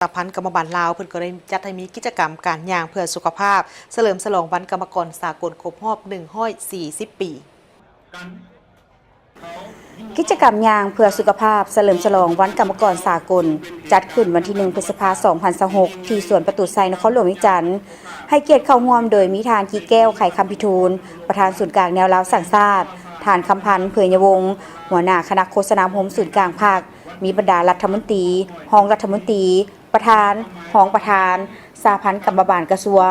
สหพันธ์กรรมบาลลาวเพิ่นก็ได้จัดให้มีกิจกรรมการย่างเพื่อสุขภาพเฉลิมฉลองวันกรรมกรสากลครบรอบ140 ปีกิจกรรมย่างเพื่อสุขภาพเฉลิมฉลองวันกรรมกรสากลจัดขึ้นวันที่1 พฤษภาคม 2026ที่สวนประตูไซนครหลวงวิจันทร์ให้เกียรติเข้าร่วมโดยมีทานกีแก้วไข่คำพิทูลประธานศูนย์กลางแนวลาวสั่งชาติฐานคำพันธ์เผยยวงศ์หัวหน้าคณะโฆษณาโฮมศูนย์กลางภาคมีบรรดารัฐมนตรีรองรัฐมนตรีประธานรองประธานสหพันธ์กรรมบาลกระทรวง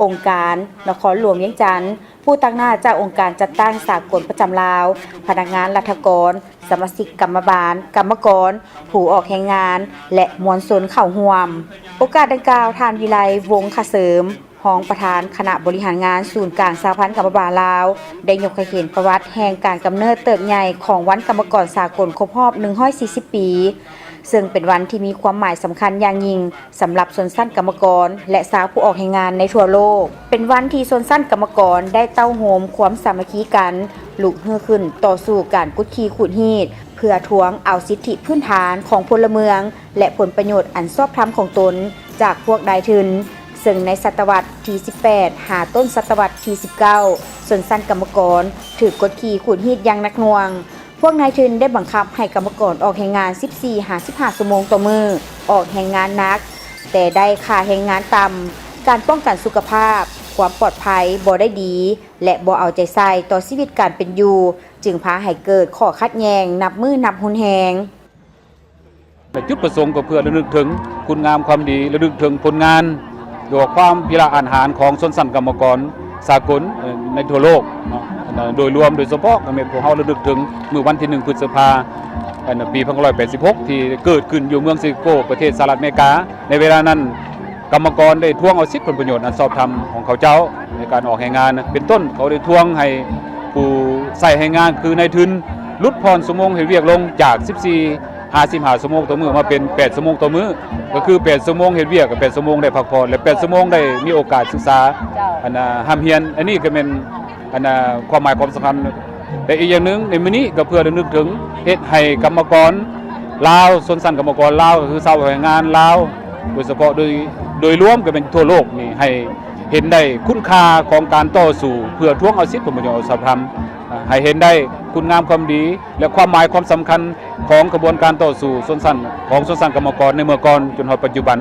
องค์การนครหลวงเวียงจันทร์ผู้ตั้งหน้าจากองค์การจัดตั้งสากลประจำลาวพนักงานรัฐกรสมาชิกกรรมบาลกรรมกรผู้ออกแรงงานและมวลชนเข้าร่วมโอกาสดังกล่าวท่านวิไลวงศ์คเสริมรองประธานคณะบริหารงานศูนย์กลางสหพันธ์กรรมบาลลาวได้ยกให้เห็นประวัติแห่งการกำเนิดเติบใหญ่ของวันกรรมกรสากลครบรอบ140 ปีซึ่งเป็นวันที่มีความหมายสำคัญอย่างยิ่งสำหรับชนชั้นกรรมกรและสาวผู้ออกแรงงานในทั่วโลกเป็นวันที่ชนชั้นกรรมกรได้เต้าโหมความสามัคคีกันลุกฮือขึ้นต่อสู้การกุดขี่ขูดหีดเพื่อทวงเอาสิทธิพื้นฐานของพลเมืองและผลประโยชน์อันชอบธรรมของตนจากพวกนายทุนซึ่งในศตวรรษที่ 18 หาต้นศตวรรษที่ 19 ชนชั้นกรรมกรถือกดขี่ขูดหีดอย่างหนักหน่วงพวกนายทุนได้บังคับให้กรรมกรออกแรงงาน 14-15 ชั่วโมงต่อมื้อออกแรงงานหนักแต่ได้ค่าแรงงานต่ำการป้องกันสุขภาพความปลอดภัยบ่ได้ดีและบ่เอาใจใส่ต่อชีวิตการเป็นอยู่จึงพาให้เกิดข้อขัดแย้งนับมือนับหุนแหงจุดประสงค์ก็เพื่อระลึกถึงคุณงามความดีระลึกถึงผลงานโดยความพิราอาหารของชนชั้นกรรมกรสากลในทั่วโลกโดยรวมโดยเฉพาะก็มีพวกเราระลึกถึงเมื่อวันที่1 พฤษภาคมปี 1986 ที่เกิดขึ้นอยู่เมืองซิโกประเทศสหรัฐอเมริกาในเวลานั้นกรรมกรได้ทวงเอาสิทธิผลประโยชน์อันชอบธรรมของเขาเจ้าในการออกแรงงานเป็นต้นเขาได้ทวงให้ผู้ใส่แรงงานคือนายทุนลดพรชั่วโมงให้เวียกลงจาก55 ชั่วโมงต่อมื้อมาเป็น8 ชั่วโมงต่อมื้อก็คือ8 ชั่วโมงเฮ็ดเวียกกับ8 ชั่วโมงได้พักผ่อนและ8 ชั่วโมงได้มีโอกาสศึกษาห้ามเรียนอันนี้ก็เป็นความหมายความสำคัญแต่อีกอย่างนึงในมื้อนี้ก็เพื่อระลึกถึงเฮ็ดให้กรรมกรลาวชนชั้นกรรมกรลาวก็คือชาวแรงงานลาวโดยเฉพาะโดยรวมก็เป็นทั่วโลกนี่ให้เห็นได้คุณค่าของการต่อสู้เพื่อทวงเอาสิทธิผลประโยชน์ชอบธรรมให้เห็นได้คุณงามความดีและความหมายความสำคัญของกระบวนการต่อสู้ชนชั้นของชนชั้นกรรมกรในเมื่อก่อนจนถึงปัจจุบัน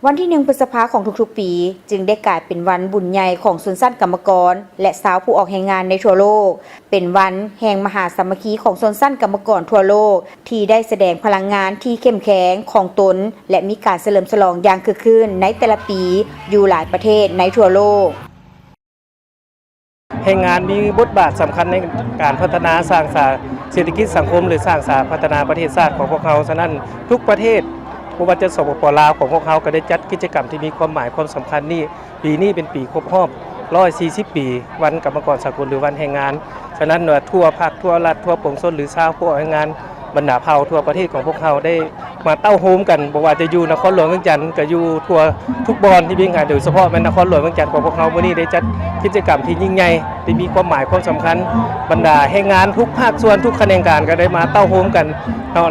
วันที่1 พฤษภาคมของทุกๆปีจึงได้กลายเป็นวันบุญใหญ่ของชนชั้นกรรมกรและสาวผู้ออกแรงงานในทั่วโลกเป็นวันแห่งมหาสามัคคีของชนชั้นกรรมกรทั่วโลกที่ได้แสดงพลังงานที่เข้มแข็งของตนและมีการเฉลิมฉลองอย่างคึกคืนในแต่ละปีอยู่หลายประเทศในทั่วโลกแรงงานมีบทบาทสำคัญในการพัฒนาสร้างสรรค์เศรษฐกิจสังคมหรือสร้างสรรค์พัฒนาประเทศชาติของพวกเขาฉะนั้นทุกประเทศไม่ว่าจะสปป.ลาวของพวกเขาก็ได้จัดกิจกรรมที่มีความหมายความสำคัญนี่ปีนี้เป็นปีครบรอบ140 ปีวันกรรมกรสากลหรือวันแรงงานฉะนั้นทั่วภาคทั่วรัฐทั่วปวงชนหรือชาวผู้ออกแรงงานบรรดาเผ่าทั่วประเทศของพวกเขาได้มาเต้าโฮมกันบอกว่าจะอยู่นครหลวงเวียงจันทร์ก็อยู่ทั่วทุกบอนที่มีงานโดยเฉพาะเป็นนครหลวงเวียงจันทร์ของพวกเขาวันนี้ได้จัดกิจกรรมที่ยิ่งใหญ่ที่มีความหมายความสำคัญบรรดาแรงงานทุกภาคส่วนทุกแขนงการก็ได้มาเต้าโฮมกัน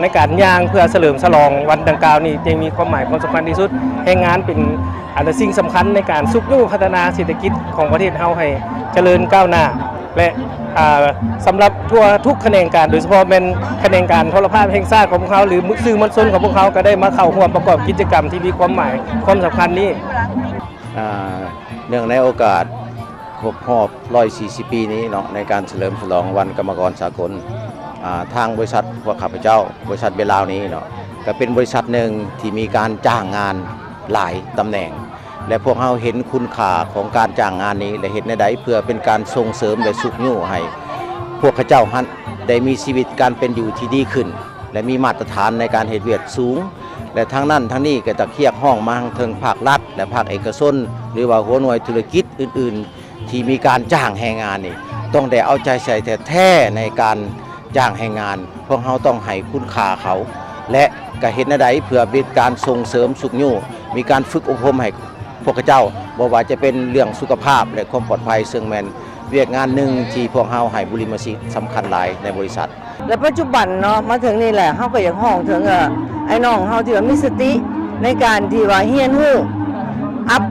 ในการย่างเพื่อเฉลิมฉลองวันดังกล่าวนี้จึงมีความหมายความสำคัญที่สุดแรงงานเป็นสิ่งสำคัญในการซุกยู่พัฒนาเศรษฐกิจของประเทศเฮาให้เจริญก้าวหน้าและสำหรับทั่วทุกแขนงการโดยเฉพาะเป็นแขนงการโทรภาพแห่งชาติของพวกเขาหรือสื่อมวลชนของพวกเขาก็ได้มาเข้าร่วมประกอบกิจกรรมที่มีความหมายความสำคัญนี้เนื่องในโอกาสครบรอบ140 ปีนี้เนาะในการเฉลิมฉลองวันกรรมกรสากลทางบริษัทพวกข้าพเจ้าบริษัทเบลาวนี้เนาะก็เป็นบริษัทหนึ่งที่มีการจ้างงานหลายตำแหน่งและพวกเราเห็นคุณค่าของการจ้างงานนี้และเห็นในใดเพื่อเป็นการส่งเสริมและสุขยู่ให้พวกข้าเจ้าได้มีชีวิตการเป็นอยู่ที่ดีขึ้นและมีมาตรฐานในการเฮ็ดเวียกสูงและทั้งนั้นทั้งนี้ก็จะเคียกห้องมาถึงภาครัฐและภาคเอกชนหรือว่าหัวหน่วยธุรกิจอื่นๆที่มีการจ้างแรงงานนี่ต้องได้เอาใจใส่แท้ๆในการจ้างแรงงานพวกเราต้องให้คุณค่าเขาและก็เห็นในใดเพื่อเป็นการส่งเสริมสุขยู่มีการฝึกอบรมให้พวกเจ้าบ่ว่าจะเป็นเรื่องสุขภาพและความปลอดภัยซึ่งแม่น เวียกงานหนึ่งที่พวกเฮาให้บุริมสิทธิ์สำคัญหลายในบริษัท และปัจจุบันเนาะมาถึงนี่แหละเฮาก็อย่างห้องถึงไอ้น้องเฮาที่ว่ามีสติในการที่ว่าเฮียนฮู้อัพ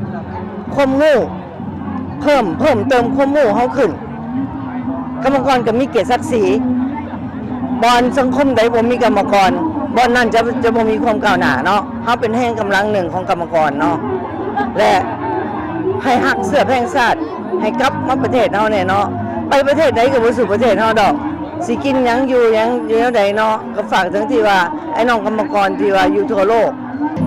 ความรู้เพิ่มเติมความรู้เฮาขึ้นกรรมกรก็มีเกียรติศักดิ์ศรีบอนสังคมใดบ่มีกรรมกรบอนนั้นจะบ่มีความก้าวหน้าเนาะเฮาเป็นแห่งกำลังหนึ่งของกรรมกรเนาะและให้ฮักเสื้อแพงชาติให้กลับมาประเทศเฮาเนี่ยเนาะไปประเทศใดก็บ่สู่ประเทศเฮาดอกสิกินหยังอยู่แนวใดเนาะก็ฝากถึงที่ว่าไอ้น้องกรรมกรที่ว่าอยู่ทั่วโลก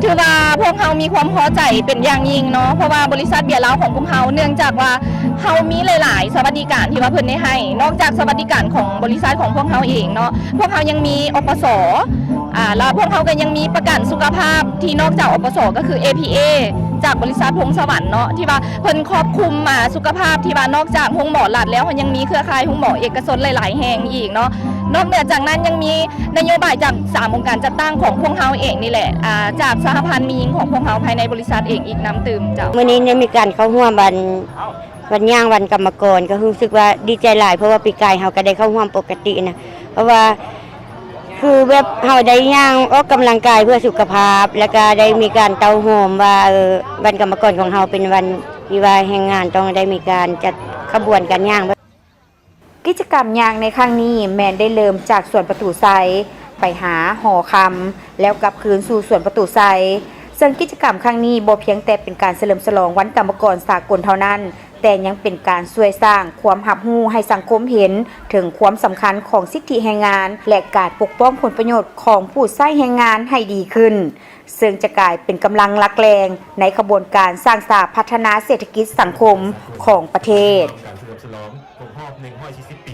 ถือว่าพวกเขามีความพอใจเป็นอย่างยิ่งเนาะเพราะว่าบริษัทเบียร์เล้าของพวกเขาเนื่องจากว่าเขามีหลายๆสวัสดิการที่ว่าเพิ่นได้ให้นอกจากสวัสดิการของบริษัทของพวกเขาเองเนาะพวกเขายังมีอปสแล้วพวกเขาก็ยังมีประกันสุขภาพที่นอกจากอปสก็คือ APA จากบริษัทพงสวรรค์เนาะที่ว่าเพิ่นครอบคลุมมาสุขภาพที่ว่านอกจากห้องหมอหลัดแล้วมันยังมีเครือข่ายห้องหมอเอกชนหลายๆแห่งอีกเนาะนอกเหนือจากนั้นยังมีนโยบายจาก3องค์การจัดตั้งของพวกเขาเองนี่แหละจากสหพันธ์มีหญิงของพวกเขาภายในบริษัทเองอีกน้ำตื่มเจ้า วันนี้เนี่ยมีการเข้าร่วมวันย่างวันกรรมกรก็รู้สึกว่าดีใจหลายเพราะว่าปีกายเฮาก็ได้เข้าร่วมปกตินะเพราะว่าคือแบบเฮาได้ย่างออกกำลังกายเพื่อสุขภาพแล้วก็ได้มีการเตาโฮมว่าวันกรรมกรของเฮาเป็นวันที่ว่าแห่งงานต้องได้มีการจัดขบวนการย่าง กิจกรรมยางในครั้งนี้แมนได้เริ่มจากสวนประตูไซไปหาหอคำแล้วกลับคืนสู่สวนประตูไซซึ่งกิจกรรมครั้งนี้บ่เพียงแต่เป็นการเฉลิมฉลองวันกรรมกรสากลเท่านั้นแต่ยังเป็นการช่วยสร้างความรับรู้ให้สังคมเห็นถึงความสำคัญของสิทธิแรงงานและการปกป้องผลประโยชน์ของผู้ใช้แรงงานให้ดีขึ้นซึ่งจะกลายเป็นกำลังหลักแรงในขบวนการสร้างสรรค์พัฒนาเศรษฐกิจสังคมของประเทศ